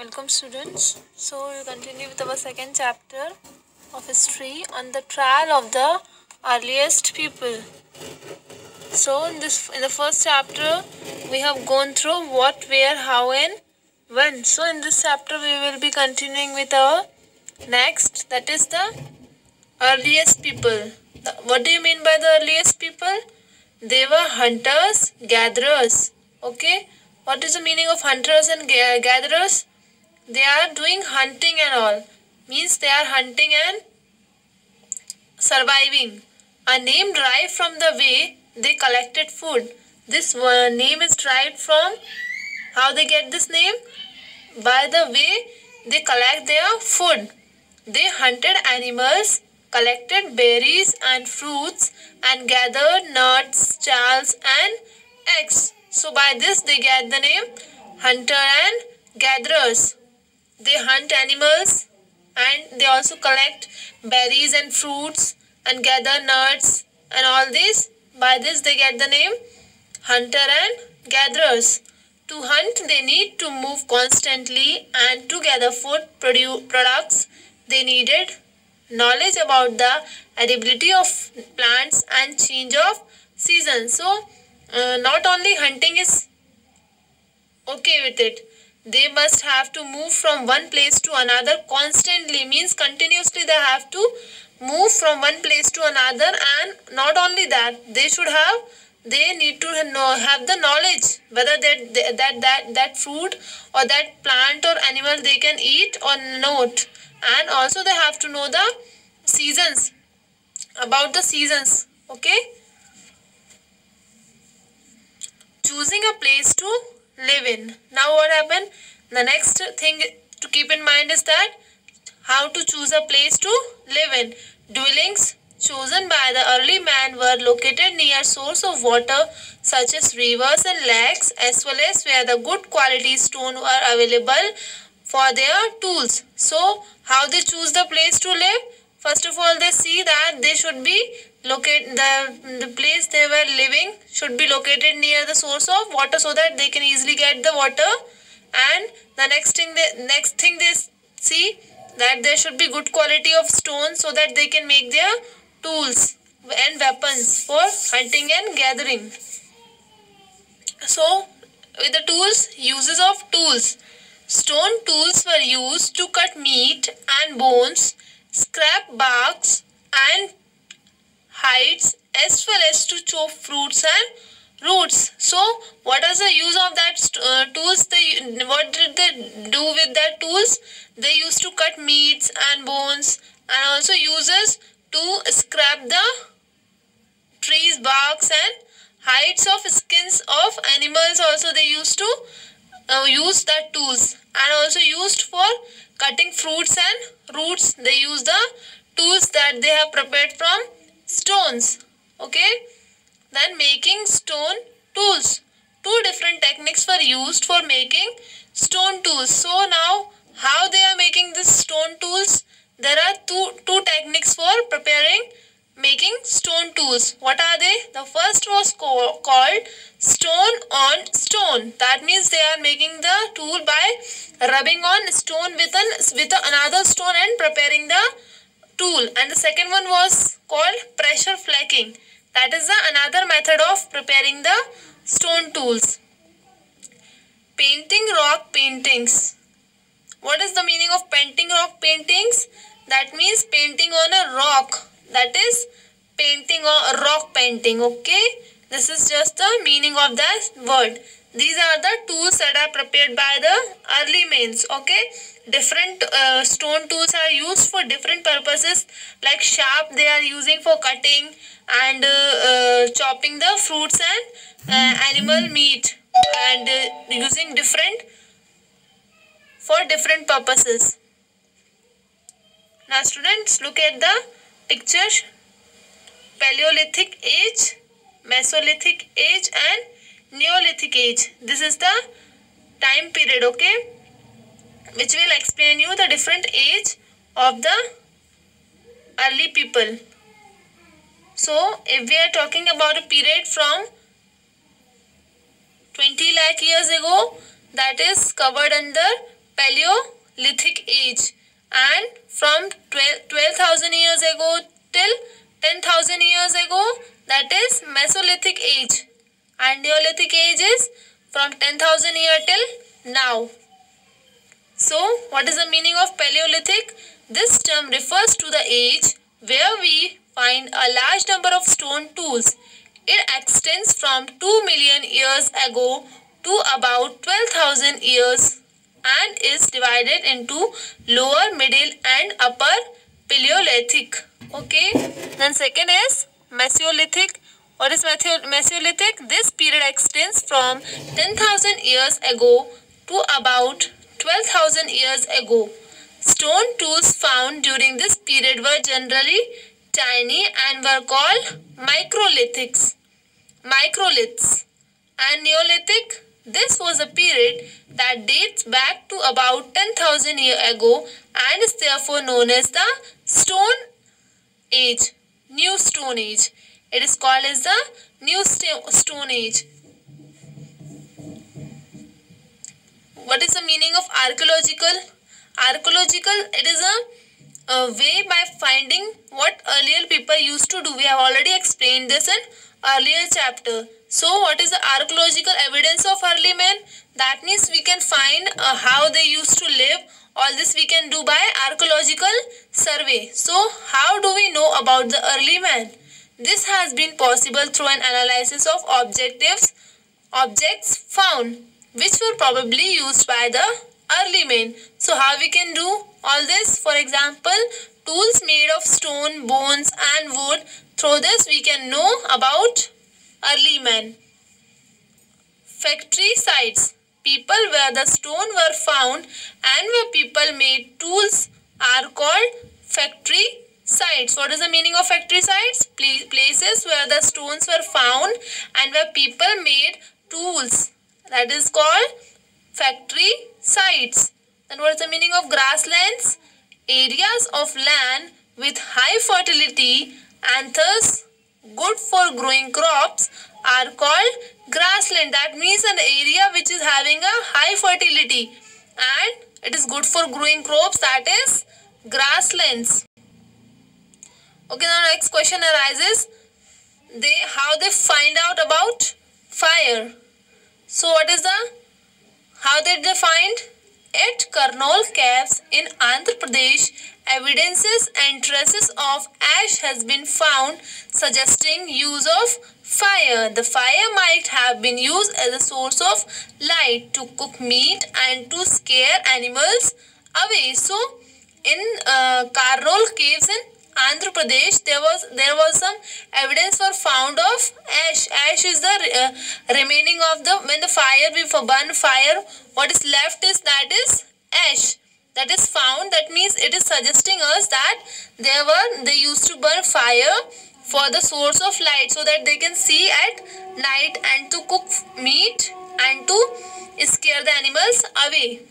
Welcome students. So we'll continue with our second chapter of history on the trial of the earliest people. So in the first chapter we have gone through what, where, how and when. So in this chapter we will be continuing with our next, that is the earliest people. What do you mean by the earliest people? They were hunters, gatherers. Okay? What is the meaning of hunters and gatherers? They are doing hunting and all. Means they are hunting and surviving. A name derived from the way they collected food. This name is derived from how they get this name? By the way they collect their food. They hunted animals, collected berries and fruits, and gathered nuts, shells, and eggs. So by this they get the name hunter and gatherers. They hunt animals and they also collect berries and fruits and gather nuts and all this. By this they get the name hunter and gatherers. To hunt they need to move constantly, and to gather food products they needed knowledge about the edibility of plants and change of season. So not only hunting is okay with it, they must have to move from one place to another constantly, means continuously they have to move from one place to another. And not only that, they need to have the knowledge whether that fruit or that plant or animal they can eat or not. And also they have to know the seasons, about the seasons. Okay, choosing a place to live in. Now what happened? The next thing to keep in mind is that how to choose a place to live in. Dwellings chosen by the early man were located near source of water such as rivers and lakes, as well as where the good quality stone were available for their tools. So how they choose the place to live? First of all, they see that they should be located, the place they were living should be located near the source of water so that they can easily get the water. And the next thing they see that there should be good quality of stone so that they can make their tools and weapons for hunting and gathering. So with the tools, uses of tools. Stone tools were used to cut meat and bones, scrap barks and hides, as well as to chop fruits and roots. So what is the use of that tools? What did they do with that tools? They used to cut meats and bones, and also uses to scrap the trees, barks and hides of skins of animals. Also they used to use that tools. And also used for cutting fruits and roots, they use the tools that they have prepared from stones. Okay, then making stone tools. Two different techniques were used for making stone tools. So now how they are making these stone tools? There are two techniques for preparing making stone tools. What are they? The first was called stone on stone. That means they are making the tool by rubbing on stone with another stone and preparing the tool. And the second one was called pressure flaking. That is another method of preparing the stone tools. Painting rock paintings. What is the meaning of painting rock paintings? That means painting on a rock. That is painting or rock painting. Okay, this is just the meaning of that word. These are the tools that are prepared by the early men. Okay, different stone tools are used for different purposes. Like sharp, they are using for cutting and chopping the fruits and animal meat, and using different for different purposes. Now students, look at the picture. Paleolithic age, Mesolithic age and Neolithic age. This is the time period, okay, which will explain you the different age of the early people. So if we are talking about a period from 20 lakh years ago, that is covered under Paleolithic age, and from 12,000 years ago till 10,000 years ago, that is Mesolithic age, and Neolithic age is from 10,000 year till now. So, what is the meaning of Paleolithic? This term refers to the age where we find a large number of stone tools. It extends from 2 million years ago to about 12,000 years and is divided into lower, middle and upper Paleolithic. Okay. Then second is Mesolithic. What is Mesolithic? This period extends from 10,000 years ago to about 12,000 years ago. Stone tools found during this period were generally tiny and were called microliths. And Neolithic, this was a period that dates back to about 10,000 years ago and is therefore known as the Stone Age, New Stone Age. It is called as the New Stone Age. What is the meaning of archaeological? Archaeological, it is a way by finding what earlier people used to do. We have already explained this in earlier chapter. So, what is the archaeological evidence of early men? That means we can find how they used to live. All this we can do by archaeological survey. So, how do we know about the early man? This has been possible through an analysis of objects found, which were probably used by the early men. So, how we can do all this? For example, tools made of stone, bones and wood. Through this we can know about early men. Factory sites. People where the stone were found and where people made tools are called factory sites. What is the meaning of factory sites? Places where the stones were found and where people made tools. That is called factory sites. Then what is the meaning of grasslands? Areas of land with high fertility and thus good for growing crops are called grassland. That means an area which is having a high fertility and it is good for growing crops, that is grasslands. Okay, now next question arises. How they find out about fire. So how did they find? At Karnal caves in Andhra Pradesh, evidences and traces of ash has been found suggesting use of fire. The fire might have been used as a source of light to cook meat and to scare animals away. So, in Karnal caves in Andhra Pradesh, there was some evidence were found of ash. Ash is the remaining of when the fire, we burn fire, what is left is that is ash. That is found. That means it is suggesting us that they used to burn fire for the source of light so that they can see at night and to cook meat and to scare the animals away.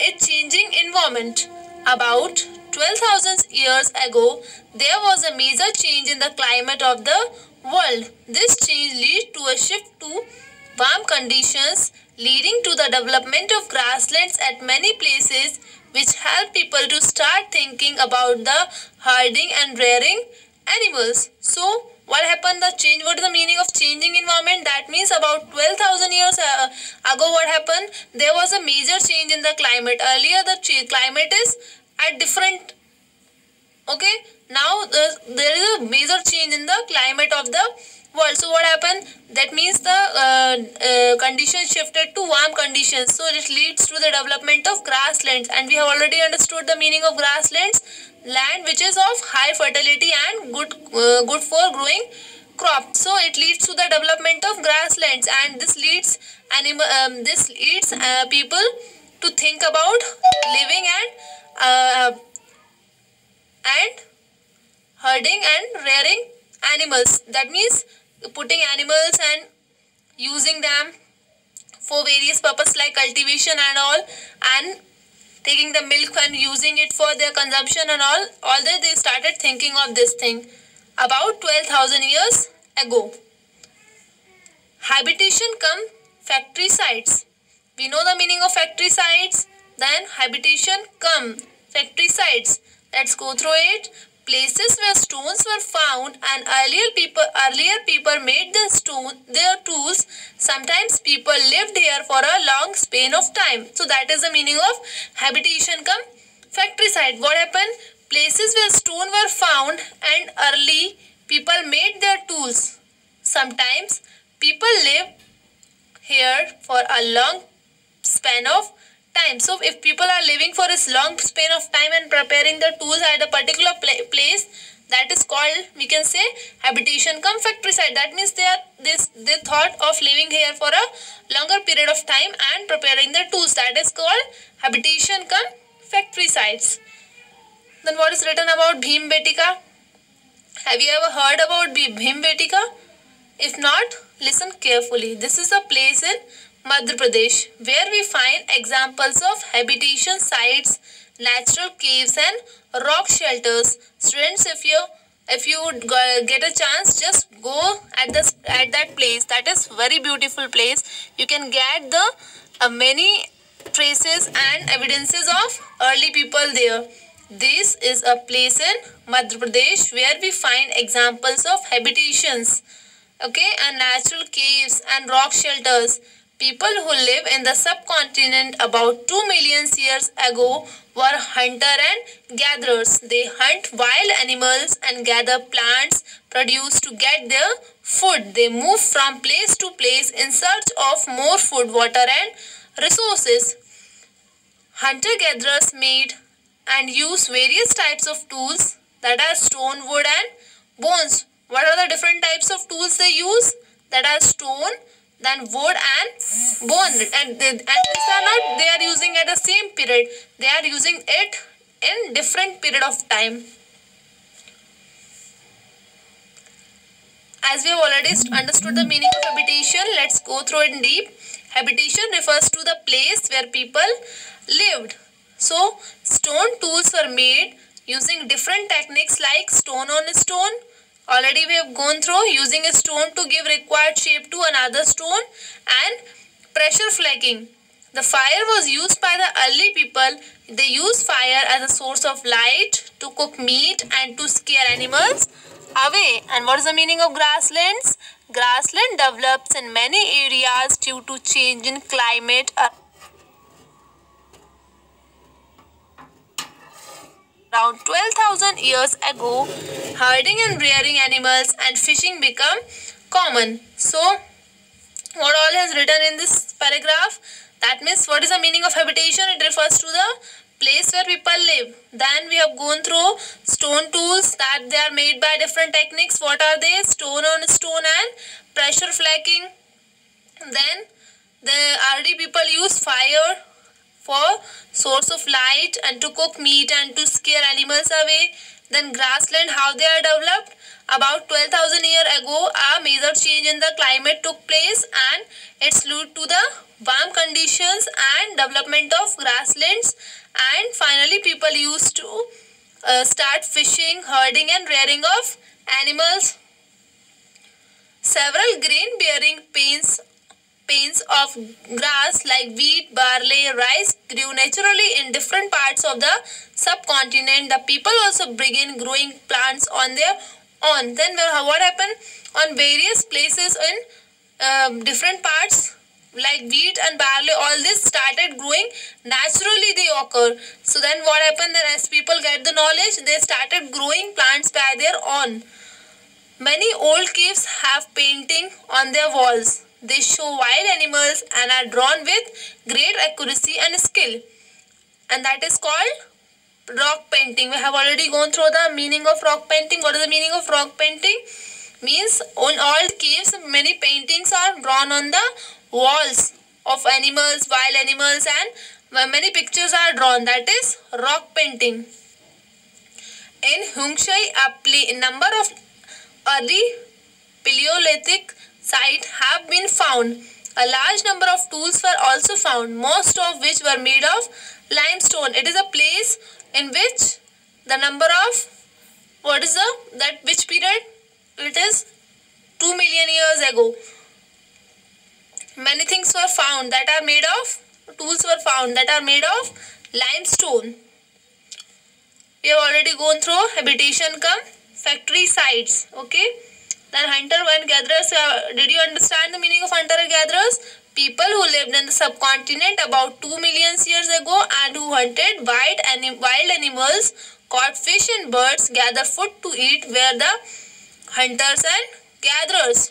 A changing environment. About 12,000 years ago, there was a major change in the climate of the world. This change led to a shift to warm conditions, leading to the development of grasslands at many places, which helped people to start thinking about the herding and rearing animals. So, what happened? The change. What is the meaning of changing environment? That means about 12,000 years ago, what happened? There was a major change in the climate. Earlier, the climate is at different. Okay. Now there is a major change in the climate of the world. So what happened? That means the conditions shifted to warm conditions. So it leads to the development of grasslands, and we have already understood the meaning of grasslands. Land which is of high fertility and good for growing crops. So it leads to the development of grasslands, and this leads people to think about living and herding and rearing animals. That means putting animals and using them for various purposes like cultivation and all, and taking the milk and using it for their consumption and all. Although they started thinking of this thing about 12,000 years ago. Habitation come factory sites. We know the meaning of factory sites. Then habitation come. Factory sites. Let's go through it. Places where stones were found and earlier people made their tools. Sometimes people lived here for a long span of time. So that is the meaning of habitation come factory site. What happened? Places where stone were found and early people made their tools. Sometimes people lived here for a long span of time. So if people are living for this long span of time and preparing the tools at a particular place, that is called, we can say, habitation come factory site. That means they thought of living here for a longer period of time and preparing the tools. That is called habitation come factory sites. Then what is written about Bhimbetika? Have you ever heard about Bhimbetika? If not, listen carefully. This is a place in Madhya Pradesh where we find examples of habitation sites, natural caves and rock shelters. Students, if you get a chance, just go at that place. That is very beautiful place. You can get the many traces and evidences of early people there. This is a place in Madhya Pradesh where we find examples of habitations, okay, and natural caves and rock shelters. People who live in the subcontinent about 2 million years ago were hunters and gatherers. They hunt wild animals and gather plants produced to get their food. They move from place to place in search of more food, water and resources. Hunter-gatherers made and use various types of tools, that are stone, wood and bones. What are the different types of tools they use? That are stone, then wood and bone. And these are not they are using at the same period. They are using it in different period of time. As we have already understood the meaning of habitation, let's go through it in deep. Habitation refers to the place where people lived. So, stone tools were made using different techniques like stone on stone. Already we have gone through using a stone to give required shape to another stone, and pressure flaking. The fire was used by the early people. They used fire as a source of light to cook meat and to scare animals away. And what is the meaning of grasslands? Grassland develops in many areas due to change in climate. Around 12,000 years ago, herding and rearing animals and fishing become common. So, what all is written in this paragraph? That means, what is the meaning of habitation? It refers to the place where people live. Then we have gone through stone tools, that they are made by different techniques. What are they? Stone on stone and pressure flaking. Then the early people use fire for source of light and to cook meat and to scare animals away. Then grassland, how they are developed? About 12,000 years ago, a major change in the climate took place and it's led to the warm conditions and development of grasslands. And finally, people used to start fishing, herding and rearing of animals. Several grain-bearing panes of grass like wheat, barley, rice grew naturally in different parts of the subcontinent. The people also began growing plants on their own. Then what happened? On various places in different parts like wheat and barley, all this started growing naturally, they occur. So then what happened? Then as people get the knowledge, they started growing plants by their own. Many old caves have painting on their walls. They show wild animals and are drawn with great accuracy and skill. And that is called rock painting. We have already gone through the meaning of rock painting. What is the meaning of rock painting? Means on all caves, many paintings are drawn on the walls of animals, wild animals, and many pictures are drawn. That is rock painting. In Hungsai, a number of early Paleolithic sites have been found. A large number of tools were also found, most of which were made of limestone. It is a place in which the number of, which period? It is 2 million years ago. Many things were found that are made of tools were found that are made of limestone. We have already gone through habitation come factory sites. Okay. Then hunter and gatherers. Did you understand the meaning of hunter and gatherers? People who lived in the subcontinent about 2 million years ago and who hunted wild animals, caught fish and birds, gathered food to eat were the hunters and gatherers.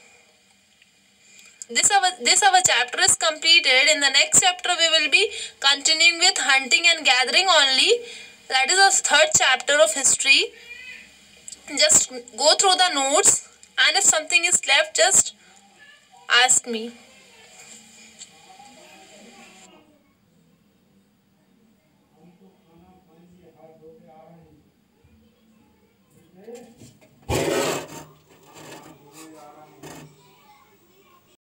This our chapter is completed. In the next chapter we will be continuing with hunting and gathering only. That is our third chapter of history. Just go through the notes, and if something is left, just ask me.